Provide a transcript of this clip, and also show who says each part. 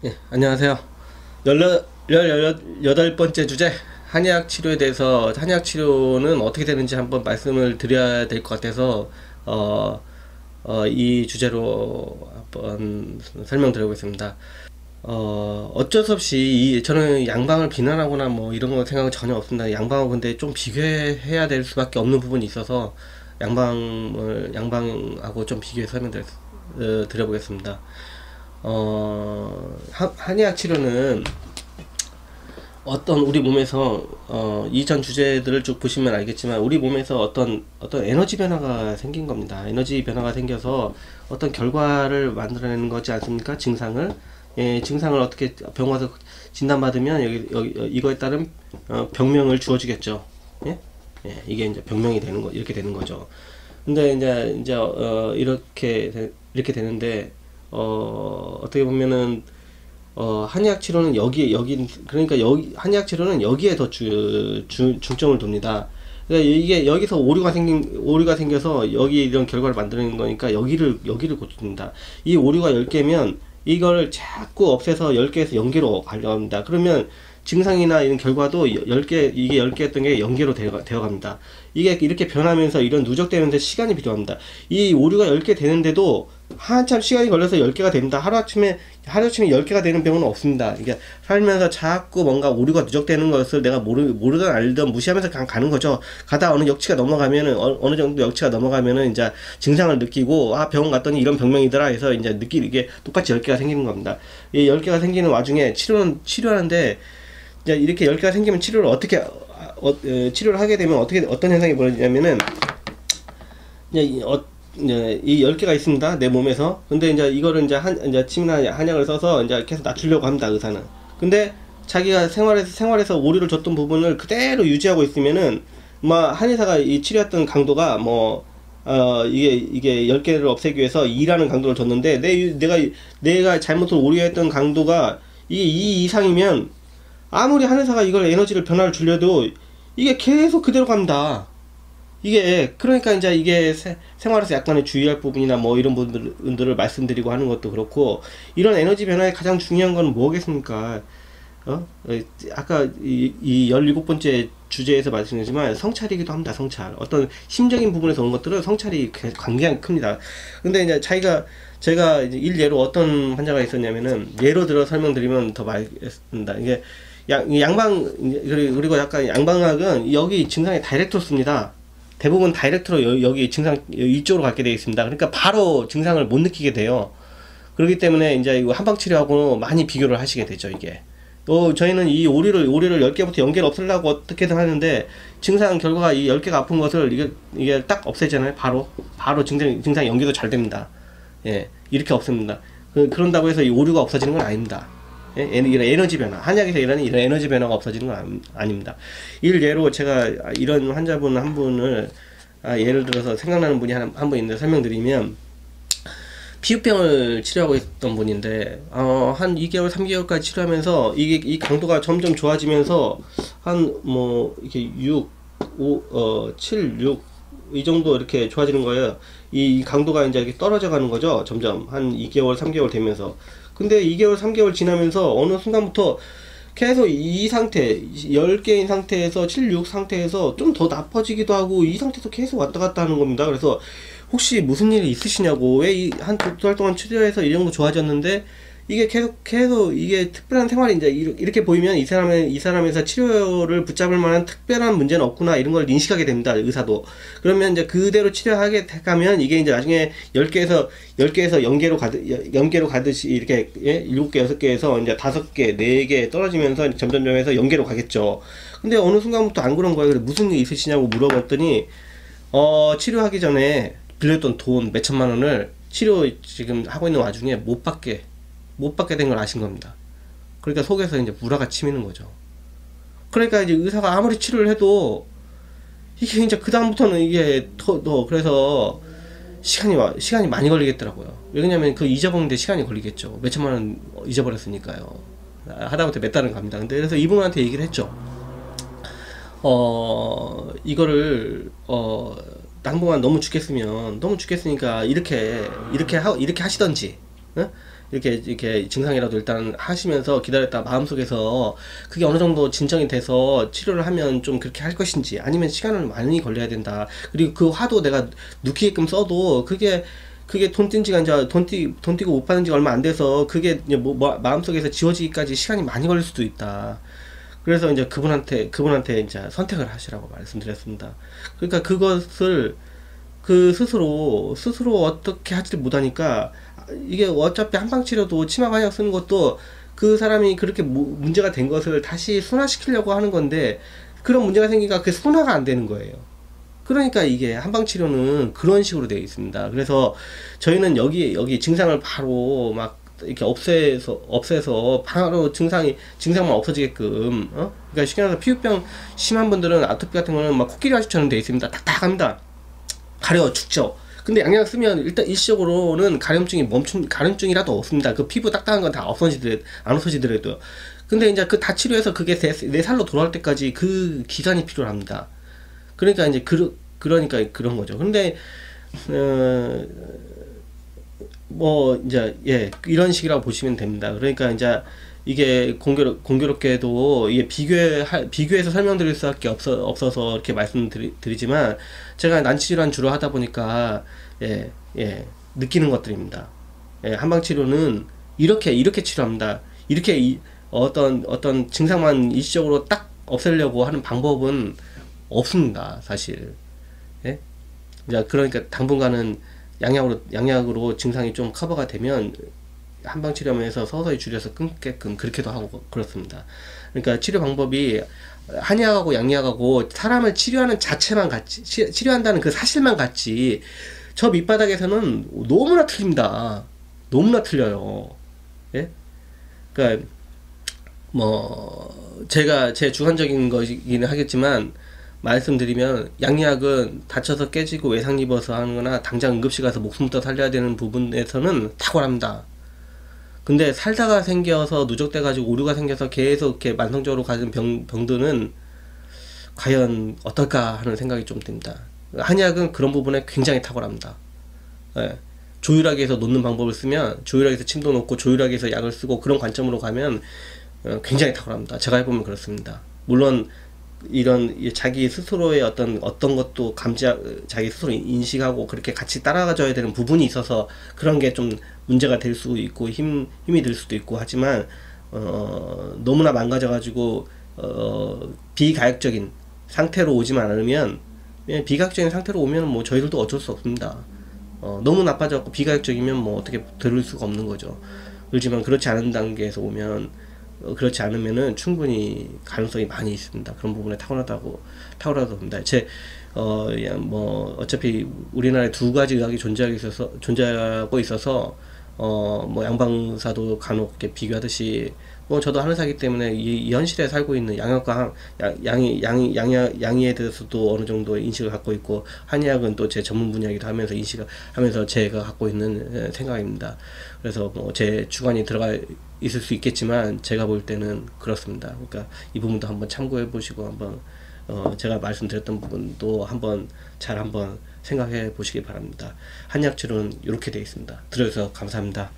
Speaker 1: 예, 안녕하세요. 18번째 주제, 한약 치료에 대해서, 한약 치료는 어떻게 되는지 한번 말씀을 드려야 될 것 같아서, 어, 이 주제로 한번 설명드려 보겠습니다. 어쩔 수 없이, 저는 양방을 비난하거나 뭐 이런 거 생각은 전혀 없습니다. 양방하고 근데 좀 비교해야 될 수밖에 없는 부분이 있어서, 양방하고 좀 비교해서 드려보겠습니다. 한의학 치료는 어떤 우리 몸에서 이전 주제들을 쭉 보시면 알겠지만 우리 몸에서 어떤 에너지 변화가 생긴 겁니다. 에너지 변화가 생겨서 어떤 결과를 만들어내는 거지 않습니까? 증상을. 예, 증상을 어떻게 병원 가서 진단받으면 여기 이거에 따른 병명을 주어주겠죠. 예? 예, 이게 이제 병명이 되는 거 이렇게 되는 거죠. 근데 이제 이렇게 되는데 어떻게 보면은 한의학 치료는 그러니까 한의학 치료는 여기에 더 중점을 둡니다. 그러니까 이게 여기서 오류가 생겨서 여기 이런 결과를 만드는 거니까 여기를 고칩니다. 이 오류가 10개면 이걸 자꾸 없애서 10개에서 0개로 가려고 합니다. 그러면 증상이나 이런 결과도 10개, 이게 10개였던 게 0개로 되어 갑니다. 이게 이렇게 변하면서 이런 누적되는데 시간이 필요합니다. 이 오류가 10개 되는데도 한참 시간이 걸려서 10개가 됩니다. 하루아침에 10개가 되는 병은 없습니다. 이게 살면서 자꾸 뭔가 오류가 누적되는 것을 내가 모르든 알든 무시하면서 그냥 가는 거죠. 가다 어느 역치가 넘어가면은, 어느 정도 역치가 넘어가면은 이제 증상을 느끼고, 아, 병원 갔더니 이런 병명이더라 해서 이제 이게 똑같이 10개가 생기는 겁니다. 이 10개가 생기는 와중에 치료하는데, 이제 이렇게 10개가 생기면 치료를 하게 되면 어떤 현상이 벌어지냐면은, 이제 이 10개가 있습니다. 내 몸에서. 근데 이제 이거를 이제 침이나 한약을 써서 이제 계속 낮추려고 합니다, 의사는. 근데 자기가 생활에서 오류를 줬던 부분을 그대로 유지하고 있으면은, 한의사가 이 치료했던 강도가 이게 10개를 없애기 위해서 2라는 강도를 줬는데, 내가 잘못을 오류했던 강도가 이게 2 이상이면, 아무리 한의사가 이걸 에너지를 변화를 주려도 이게 계속 그대로 갑니다. 이게 그러니까 이제 이게 생활에서 약간의 주의할 부분이나 뭐 이런 분들을 말씀드리고 하는 것도 그렇고, 이런 에너지 변화의 가장 중요한 건 뭐겠습니까? 아까 이 17번째 주제에서 말씀드리지만 성찰이기도 합니다. 성찰. 어떤 심적인 부분에서 온 것들은 성찰이 굉장히 큽니다. 근데 이제 제가 이제 일예로 어떤 환자가 있었냐면은, 예로 들어 설명드리면 더 말겠습니다. 이게 그리고 약간 양방학은 여기 증상에 다이렉트로 씁니다. 대부분 다이렉트로 여기 증상 이쪽으로 갖게 되어 있습니다. 그러니까 바로 증상을 못 느끼게 돼요. 그렇기 때문에 이제 이거 한방 치료하고 많이 비교를 하시게 되죠, 이게. 저희는 이 오류를 10개부터 0개를 없애려고 어떻게든 하는데, 증상 결과가 이 10개가 아픈 것을 이게 딱 없애잖아요. 바로 증상 연계도 잘 됩니다. 예, 이렇게 없습니다. 그런다고 해서 이 오류가 없어지는 건 아닙니다. 예? 이런 에너지 변화, 한약에서 일하는 이런 에너지 변화가 없어지는 건 아닙니다. 일례로 제가 이런 환자분 한 분을, 예를 들어서 생각나는 분이 한 분 있는데 설명드리면, 피부병을 치료하고 있던 분인데, 한 2개월, 3개월까지 치료하면서 이 강도가 점점 좋아지면서 이렇게 7, 6 이 정도 이렇게 좋아지는 거예요. 이 강도가 이제 이렇게 떨어져 가는 거죠. 점점 한 2개월, 3개월 되면서. 근데 2개월, 3개월 지나면서 어느 순간부터 계속 이 상태, 10개인 상태에서 7, 6 상태에서 좀 더 나빠지기도 하고, 이 상태에서 계속 왔다 갔다 하는 겁니다. 그래서 혹시 무슨 일이 있으시냐고, 왜 한 두 달 동안 치료해서 이 정도 좋아졌는데 이게 계속 이게 특별한 생활이 이제 이렇게 보이면, 이 사람에서 치료를 붙잡을 만한 특별한 문제는 없구나, 이런 걸 인식하게 됩니다, 의사도. 그러면 이제 그대로 치료하게 가면 이게 이제 나중에 10개에서 0개로 가듯이 이렇게, 예? 7개, 6개에서 이제 5개, 4개 떨어지면서 점점점 해서 0개로 가겠죠. 근데 어느 순간부터 안 그런 거예요. 그래서 무슨 일 있으시냐고 물어봤더니, 치료하기 전에 빌렸던 돈 몇천만 원을 치료 지금 하고 있는 와중에 못 받게 된 걸 아신 겁니다. 그러니까 속에서 이제 물화가 치미는 거죠. 그러니까 이제 의사가 아무리 치료를 해도 이게 이제 그다음부터는 이게 그래서 시간이 많이 걸리겠더라고요. 왜냐면 그 잊어먹는데 시간이 걸리겠죠. 몇천만 원 잊어버렸으니까요. 하다못해 몇 달은 갑니다. 근데 그래서 이분한테 얘기를 했죠. 이거를 당분간 너무 죽겠으니까 이렇게 하시던지, 어? 이렇게 증상이라도 일단 하시면서 기다렸다 마음속에서 그게 어느 정도 진정이 돼서 치료를 하면 좀 그렇게 할 것인지, 아니면 시간을 많이 걸려야 된다. 그리고 그 화도 내가 눕히게끔 써도 그게 돈 뛴 지가 이제 돈 띄고 못 받은 지가 얼마 안 돼서 그게 이제 마음속에서 지워지기까지 시간이 많이 걸릴 수도 있다. 그래서 이제 그분한테 이제 선택을 하시라고 말씀드렸습니다. 그러니까 그것을 스스로 어떻게 하지를 못하니까, 이게 어차피 한방치료도 치마 관약 쓰는 것도 그 사람이 그렇게 문제가 된 것을 다시 순화시키려고 하는 건데, 그런 문제가 생기니까 그게 순화가 안 되는 거예요. 그러니까 이게 한방치료는 그런 식으로 되어 있습니다. 그래서 저희는 여기 증상을 바로 막 이렇게 없애서 바로 증상만 없어지게끔, 그러니까 쉽게 말해서 피부병 심한 분들은 아토피 같은 거는 막 코끼리 아주처럼 되어 있습니다. 딱딱합니다. 가려 죽죠. 근데 양약 쓰면 일단 일시적으로는 가려움증이라도 없습니다. 그 피부 딱딱한 건 다 안 없어지더라도요. 근데 이제 그 다 치료해서 그게 내 살로 돌아올 때까지 그 기간이 필요합니다. 그러니까 이제 그러니까 그런 거죠. 근데 뭐 이제 이런 식이라고 보시면 됩니다. 그러니까 이제 이게 공교롭게도 이게 비교해서 설명드릴 수밖에 없어서 이렇게 말씀드리지만, 제가 난치질환 주로 하다 보니까 느끼는 것들입니다. 한방치료는 이렇게 치료합니다. 이렇게 어떤 증상만 일시적으로 딱 없애려고 하는 방법은 없습니다, 사실. 이제 그러니까 당분간은 양약으로 증상이 좀 커버가 되면 한방치료하면서 서서히 줄여서 끊게끔 그렇게도 하고 그렇습니다. 그러니까 치료 방법이 한약하고 양약하고 사람을 치료하는 자체만 같이, 치료한다는 그 사실만 같지, 저 밑바닥에서는 너무나 틀립니다. 너무나 틀려요. 그러니까 뭐 제가 제 주관적인 것이기는 하겠지만, 말씀드리면 양약은 다쳐서 깨지고 외상 입어서 하는 거나 당장 응급실 가서 목숨부터 살려야 되는 부분에서는 탁월합니다. 근데 살다가 생겨서 누적돼 가지고 오류가 생겨서 계속 이렇게 만성적으로 가진 병들은 과연 어떨까 하는 생각이 좀 듭니다. 한약은 그런 부분에 굉장히 탁월합니다. 조율하기 위해서 놓는 방법을 쓰면, 조율하기 위해서 침도 놓고 조율하기 위해서 약을 쓰고, 그런 관점으로 가면 굉장히 탁월합니다. 제가 해보면 그렇습니다. 물론 이런 자기 스스로의 어떤 것도 자기 스스로 인식하고 그렇게 같이 따라가줘야 되는 부분이 있어서 그런 게 좀 문제가 될 수 있고 힘이 들 수도 있고 하지만, 너무나 망가져가지고 비가역적인 상태로 오지만 않으면, 비가역적인 상태로 오면 뭐 저희들도 어쩔 수 없습니다. 너무 나빠져갖고 비가역적이면 뭐 어떻게 들을 수가 없는 거죠. 그렇지만 그렇지 않은 단계에서 오면, 그렇지 않으면은 충분히 가능성이 많이 있습니다. 그런 부분에 탁월하다고 봅니다. 뭐 어차피 우리나라에 두 가지 의학이 존재하고 있어서 뭐 양방사도 간혹 이렇게 비교하듯이, 뭐 저도 하늘사기 때문에 이 현실에 살고 있는 양약과 양의에 대해서도 어느 정도 인식을 갖고 있고, 한의학은 또 제 전문 분야이기도 하면서 하면서 제가 갖고 있는 생각입니다. 그래서 뭐 제 주관이 들어가 있을 수 있겠지만, 제가 볼 때는 그렇습니다. 그러니까 이 부분도 한번 참고해 보시고, 한번 제가 말씀드렸던 부분도 한번 생각해 보시기 바랍니다. 한약 치료는 이렇게 되어 있습니다. 들어주셔서 감사합니다.